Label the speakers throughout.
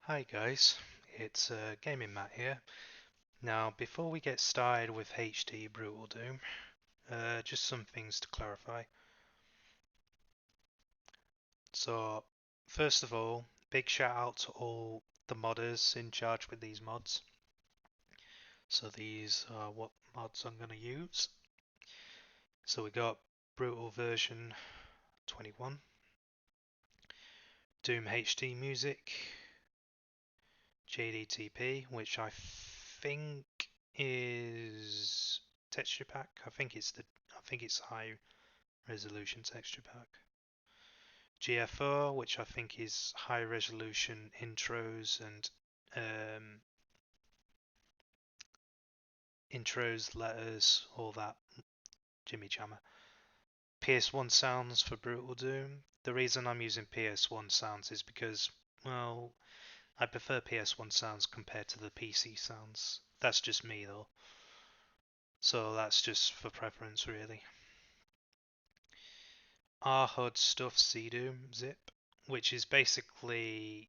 Speaker 1: Hi guys, it's Gaming Matt here. Now, before we get started with HD Brutal Doom, just some things to clarify. So, first of all, big shout out to all the modders in charge with these mods. So these are what mods I'm going to use. So we got Brutal version 21, Doom HD music, JDTP, which I think is texture pack. I think it's high resolution texture pack. GFR, which I think is high resolution intros and um, intros, letters, all that jimmy jammer. PS1 sounds for Brutal Doom. The reason I'm using PS1 sounds is because, well, I prefer PS1 sounds compared to the PC sounds. That's just me though. So that's just for preference really. RHUD stuff CDoom zip, which is basically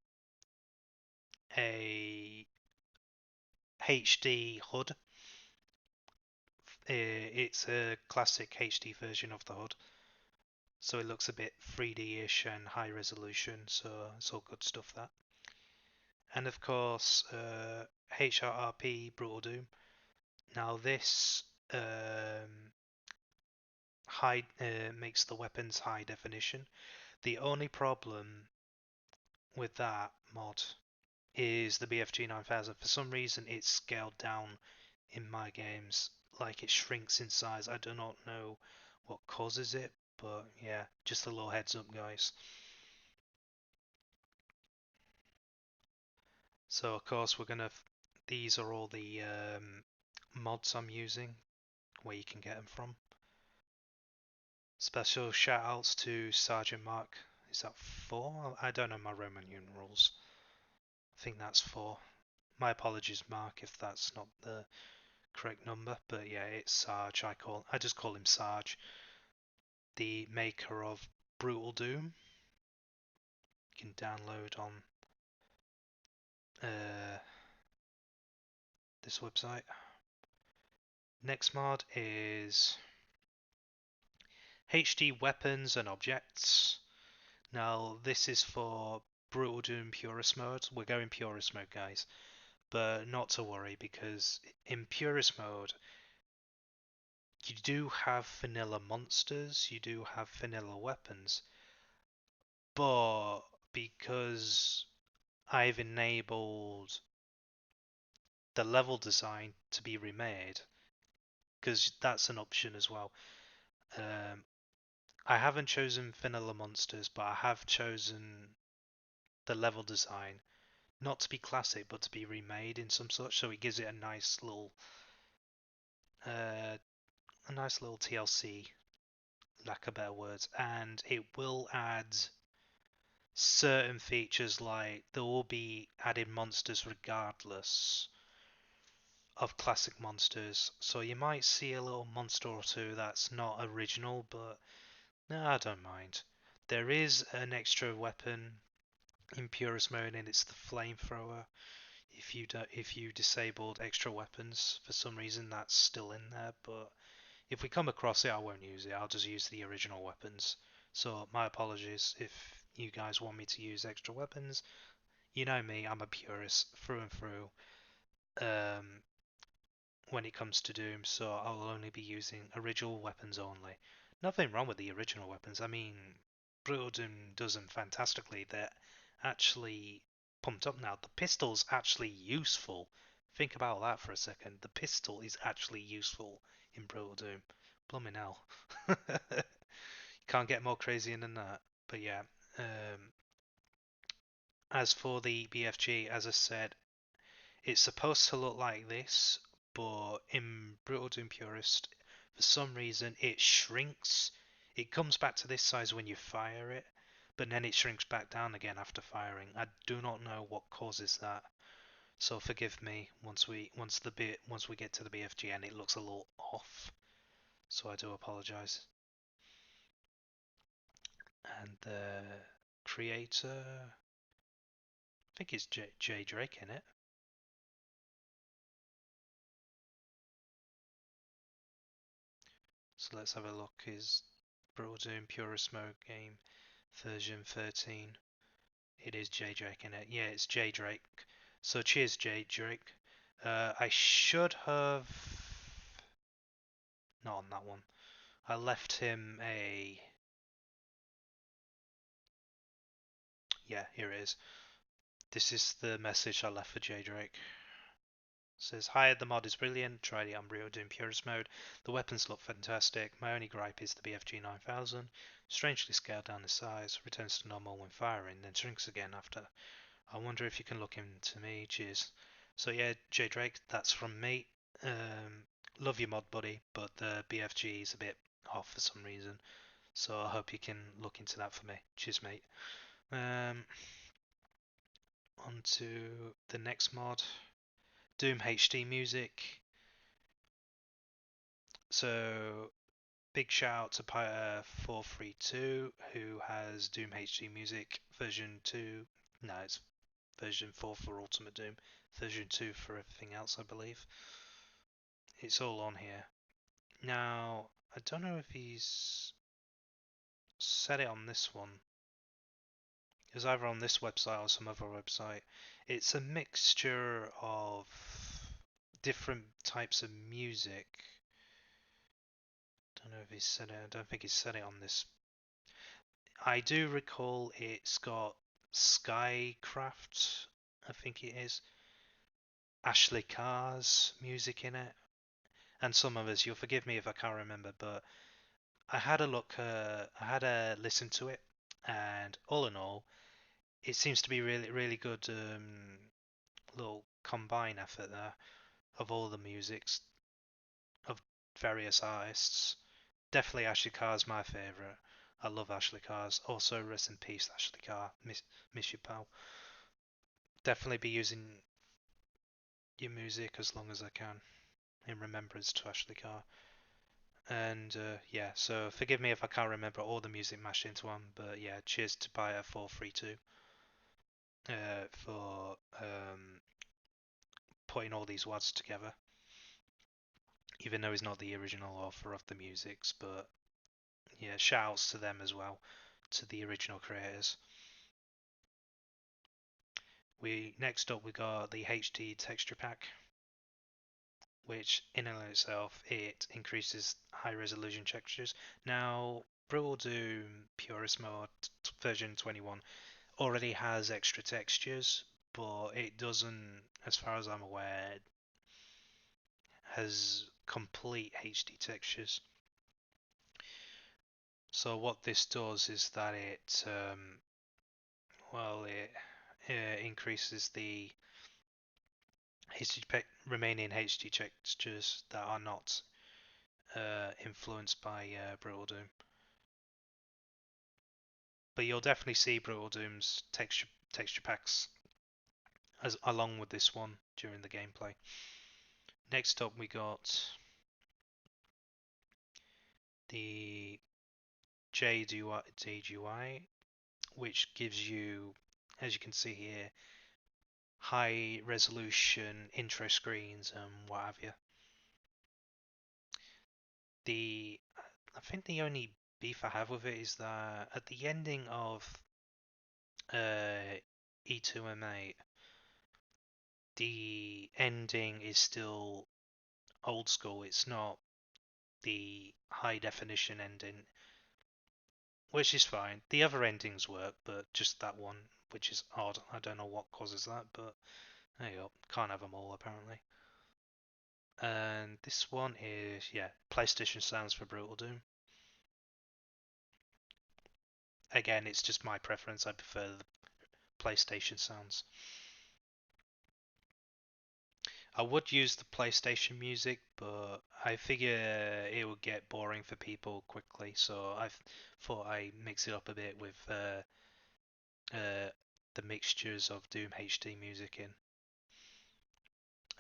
Speaker 1: a HD HUD. It's a classic HD version of the HUD, so it looks a bit 3D-ish and high resolution, so it's all good stuff that. And of course, HRRP Brutal Doom. Now this high makes the weapons high definition. The only problem with that mod is the BFG 9000. For some reason, it's scaled down in my games, like it shrinks in size. I do not know what causes it, but yeah, just a little heads up, guys. So of course these are all the mods I'm using, where you can get them from. Special shout outs to Sergeant Mark. Is that 4? I don't know my Roman numerals. I think that's 4. My apologies, Mark, if that's not the correct number, but yeah, it's Sarge. I just call him Sarge, the maker of Brutal Doom. You can download on uh, this website. Next mod is HD Weapons and Objects. Now this is for Brutal Doom Purist mode. We're going Purist mode, guys, but not to worry because in Purist mode you do have vanilla monsters, you do have vanilla weapons, but because I've enabled the level design to be remade, because that's an option as well. Um, I haven't chosen vanilla monsters, but I have chosen the level design not to be classic, but to be remade in some sort. So it gives it uh, a nice little TLC, lack of better words, and it will add certain features like there will be added monsters regardless of classic monsters. So you might see a little monster or two that's not original, but no, I don't mind. There is an extra weapon in purist mode, and it's the flamethrower. If you disabled extra weapons for some reason, that's still in there. But if we come across it, I won't use it. I'll just use the original weapons. So my apologies if you guys want me to use extra weapons. You know me, I'm a purist through and through. Um, when it comes to Doom, so I'll only be using original weapons only. Nothing wrong with the original weapons. I mean, Brutal Doom does them fantastically. They're actually pumped up now. The pistol's actually useful. Think about that for a second. The pistol is actually useful in Brutal Doom. Blooming hell. Can't get more crazy than that. But yeah, as for the BFG, as I said, it's supposed to look like this, but in Brutal Doom Purist, for some reason it shrinks. It comes back to this size when you fire it, but then it shrinks back down again after firing. I do not know what causes that, so forgive me once we get to the BFG and it looks a little off. So I do apologize. And the creator, think it's J Drake in it. So let's have a look. Is Brutal Doom Purist Mode game version 13? It is J Drake in it. Yeah, it's J Drake. So cheers, J Drake. I should have not on that one. I left him a. Yeah, here it is. This is the message I left for J Drake. Says, hi, the mod is brilliant. Tried it on Unreal Doom Purist mode. The weapons look fantastic. My only gripe is the BFG 9000. Strangely scaled down in size, returns to normal when firing, then shrinks again after. I wonder if you can look into me. Cheers. So yeah, J Drake, that's from me. Um, love your mod, buddy, but the BFG is a bit off for some reason. So I hope you can look into that for me. Cheers, mate. Um, on to the next mod. Doom HD music. So big shout out to Pyre432 who has Doom HD music version 2. No, it's version 4 for Ultimate Doom, version 2 for everything else, I believe. It's all on here. Now, I don't know if he's said it on this one. It was either on this website or some other website. It's a mixture of different types of music. Don't know if he said it. I don't think he said it on this. I do recall it's got Skycraft, I think it is, Ashley Carr's music in it, and some others. You'll forgive me if I can't remember, but I had a look, I had a listen to it, and all in all, it seems to be really, really good little combine effort there of all the musics of various artists. Definitely Ashley Carr's my favourite. I love Ashley Carr's. Also, rest in peace, Ashley Carr. Miss you, pal. Definitely be using your music as long as I can in remembrance to Ashley Carr. And yeah, so forgive me if I can't remember all the music mashed into one, but yeah, cheers to Buyer432 for putting all these words together. Even though he's not the original author of the musics, but yeah, shouts to them as well, to the original creators. We next up we got the HD texture pack, which in and of itself it increases high resolution textures. Now, Brutal Doom Purist Mode version 21 already has extra textures, but it doesn't, as far as I'm aware, has complete HD textures. So what this does is that it increases the remaining HD textures that are not influenced by Brutal Doom. But you'll definitely see Brutal Doom's texture packs along with this one during the gameplay. Next up, we got the JGUI, which gives you, as you can see here, high resolution intro screens and what have you. I think the only beef I have with it is that at the ending of E2M8, the ending is still old school. It's not the high definition ending, which is fine. The other endings work, but just that one, which is odd. I don't know what causes that, but there you go. Can't have them all apparently. And this one is, yeah, PlayStation sounds for Brutal Doom. Again, it's just my preference. I prefer the PlayStation sounds. I would use the PlayStation music, but I figure it would get boring for people quickly, so I thought I mix it up a bit with uh, the mixtures of Doom HD music in.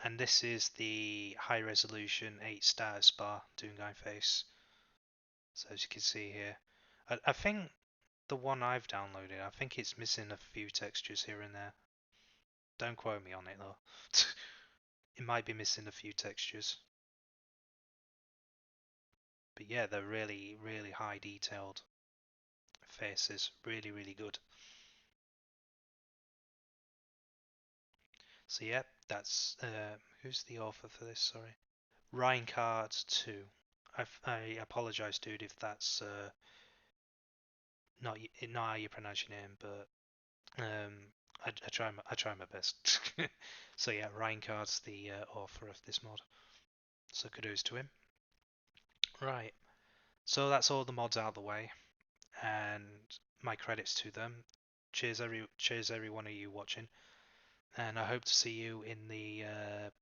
Speaker 1: And this is the high resolution 8 status bar Doom Guy face. So as you can see here, I think the one I've downloaded, I think it's missing a few textures here and there. Don't quote me on it though. It might be missing a few textures. But yeah, they're really, really high detailed faces. Really, really good. So yeah, that's who's the author for this? Sorry, Ryan Card 2. I apologize, dude, if that's not how you pronounce your name, but I try my best. So yeah, Ryan Card's the author of this mod. So kudos to him. Right. So that's all the mods out of the way, and my credits to them. Cheers every one of you watching, and I hope to see you in the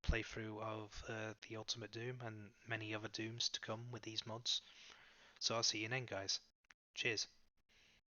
Speaker 1: playthrough of the Ultimate Doom and many other Dooms to come with these mods. So I'll see you then, guys. Cheers.